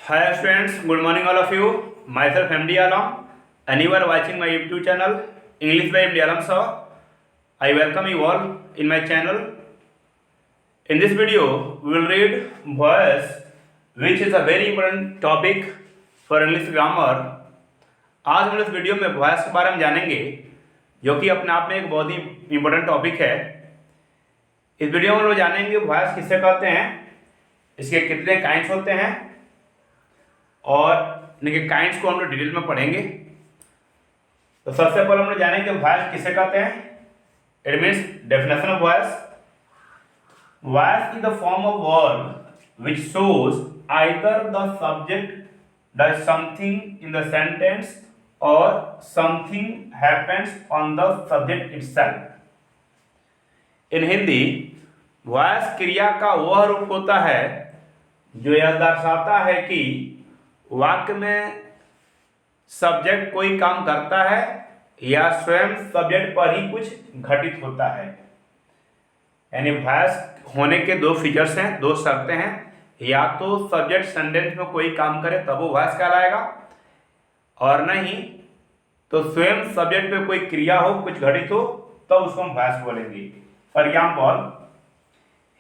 Hi students, good morning all of you. Myself MD Alam and you are watching my YouTube channel English by MD Alam sir. I welcome you all in my channel. In this video, we will read voice, which is a very important topic for English grammar. आज हम इस video में voice के बारे में जानेंगे, जो कि अपने आप में एक बहुत ही इम्पोर्टेंट टॉपिक है। इस वीडियो में हम लोग जानेंगे वॉइस किसे कहते हैं, इसके कितने काइंड्स होते हैं और इनके काइंड्स को हम लोग डिटेल में पढ़ेंगे। तो सबसे पहले हम लोग जानेंगे वॉइस किसे कहते हैं। It means definition of voice. Voice is the form of verb which shows either the subject does something in the sentence or something happens on the subject itself. In Hindi voice क्रिया का वह रूप होता है जो यह दर्शाता है कि वाक्य में सब्जेक्ट कोई काम करता है या स्वयं सब्जेक्ट पर ही कुछ घटित होता है। यानी वॉइस होने के दो फीचर्स हैं, दो शर्तें हैं। या तो सब्जेक्ट सेंटेंस में कोई काम करे तब वो वॉइस कहलाएगा, और नहीं तो स्वयं सब्जेक्ट पे कोई क्रिया हो, कुछ घटित हो, तब उसको हम वॉइस बोलेंगे। For example,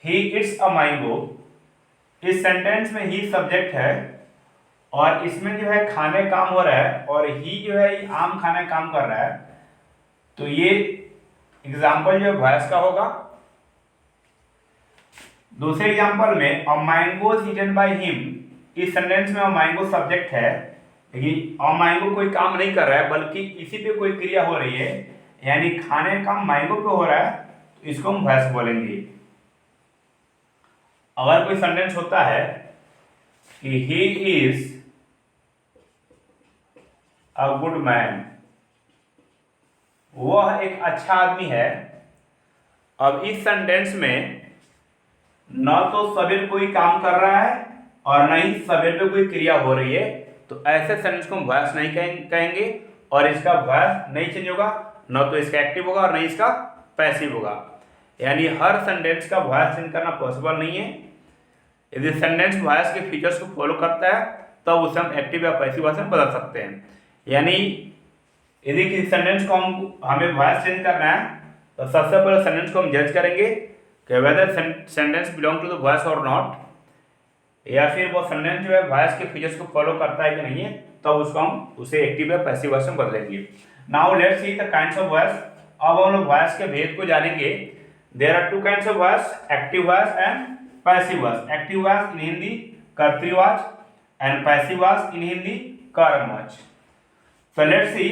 he it's a mango. इस सेंटेंस में ही सब्जेक्ट है और इसमें जो है खाने काम हो रहा है और ही जो है आम खाने काम कर रहा है, तो ये एग्जाम्पल जो है वॉइस का होगा। दूसरे एग्जांपल में a mango is eaten by him. इस सेंटेंस में अ मैंगो सब्जेक्ट है, लेकिन अ मैंगो कोई काम नहीं कर रहा है बल्कि इसी पे कोई क्रिया हो रही है, यानी खाने का मैंगो पे हो रहा है, तो इसको हम वॉइस बोलेंगे। अगर कोई सेंटेंस होता है कि he is a good man, वह एक अच्छा आदमी है। अब इस सेंटेंस में न तो सब्जेक्ट कोई काम कर रहा है और न ही सब्जेक्ट पे कोई क्रिया हो रही है, तो ऐसे सेंटेंस को हम वॉइस नहीं कहेंगे और इसका वॉइस नहीं चेंज होगा, न तो इसका एक्टिव होगा और न ही इसका पैसिव होगा। यानी हर सेंटेंस का वॉइस चेंज करना पॉसिबल नहीं है। यदि सेंटेंस वॉइस के फीचर्स को फॉलो करता है तब उसे हम एक्टिव या पैसिव वॉइस में बदल सकते हैं। यानी यदि किसी सेंटेंस को हमें वॉइस चेंज करना है तो सबसे पहले सेंटेंस को हम जज करेंगे कि whether sentence belong to the voice और नॉट, या फिर वो सेंटेंस जो है वॉइस के फीचर्स को फॉलो करता है कि नहीं है, तब उसको हम उसे एक्टिव या पैसिव वॉइस में बदलेंगे। Now let's see the kinds of voice. अब हम लोग वॉइस के भेद को जानेंगे। There are two kinds of voice, active voice and passive voice. Active voice in Hindi कर्तृवाच and passive voice in Hindi कर्मवाच। So let's see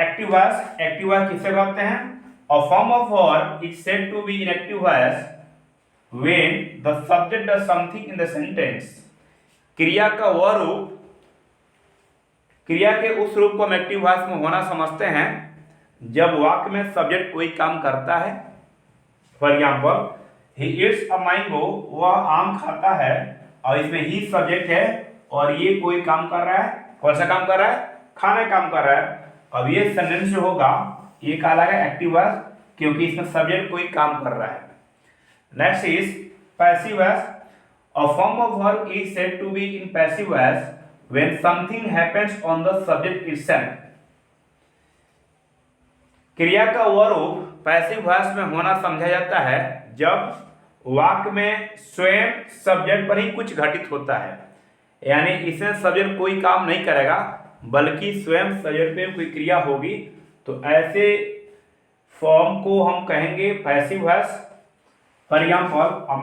active voice. Active voice किसे कहते हैं? A form of verb is said to be in active voice when the subject does something in the sentence. क्रिया का वह रूप, क्रिया के उस रूप को हम एक्टिव वॉइस में होना समझते हैं जब वाक्य में सब्जेक्ट कोई काम करता है। For example, he it's a mango, वह आम खाता है, और इसमें ही सब्जेक्ट है और ये कोई काम कर रहा है। कौन सा काम कर रहा है? खाना काम कर रहा है। अब ये सेंटेंस जो होगा ये कहलाएगा एक्टिव वॉइस, क्योंकि इसमें सब्जेक्ट कोई काम कर रहा है। Next is passive voice. A form of verb is said to be in passive voice when something happens on the subject itself. क्रिया का वह रूप पैसिव वॉइस में होना समझा जाता है जब वाक्य में स्वयं सब्जेक्ट पर ही कुछ घटित होता है, यानी इसमें सब्जेक्ट कोई काम नहीं करेगा बल्कि स्वयं सब्जेक्ट पे कोई क्रिया होगी, तो ऐसे फॉर्म को हम कहेंगे passive voice. For example, a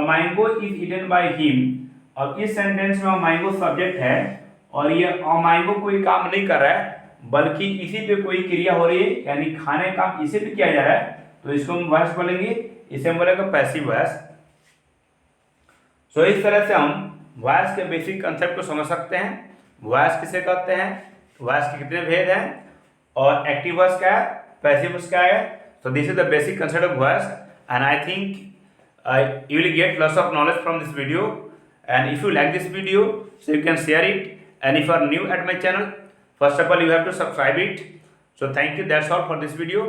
mango is eaten by him. अब इस सेंटेंस में मैंगो सब्जेक्ट है और ये मैंगो कोई काम नहीं कर रहा है बल्कि इसी पे कोई क्रिया हो रही है, यानी खाने का काम इसी पे किया जा रहा है, तो इसको हम वॉइस बोलेंगे। इसे हम बोलेंगे पैसिव वॉइस। सो इस तरह से हम वॉइस के बेसिक कंसेप्ट को समझ सकते हैं। वॉइस किसे कहते हैं, वॉइस के कितने भेद हैं, और एक्टिव वॉइस क्या है, पैसिव वॉइस क्या है। So this is the basic concept of voice, and I think you will get lots of knowledge from this video. And if you like this video, so you can share it. And if you are new at my channel, first of all you have to subscribe it. So thank you. That's all for this video.